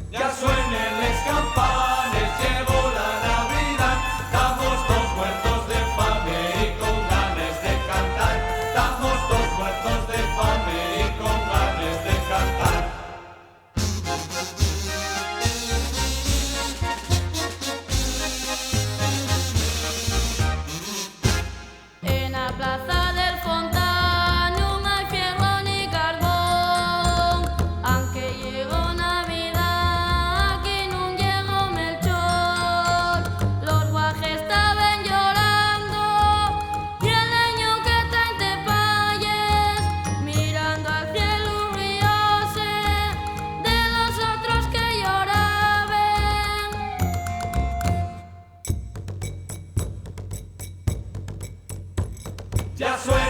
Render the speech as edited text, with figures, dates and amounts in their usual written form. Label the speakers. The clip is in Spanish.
Speaker 1: Ya suenen las campanes, llegó la Navidad, estamos todos muertos de fame y con ganas de cantar, estamos todos muertos de fame y con ganas de cantar.
Speaker 2: En la plaza del Fontán non hai fierro ni carbón, aunque llegó Navidad, aquí non llegó Melchor. Los guajes estaban llorando y el leño que está entre palles, mirando al cielo rióse de los otros que lloraban.
Speaker 1: Ya suena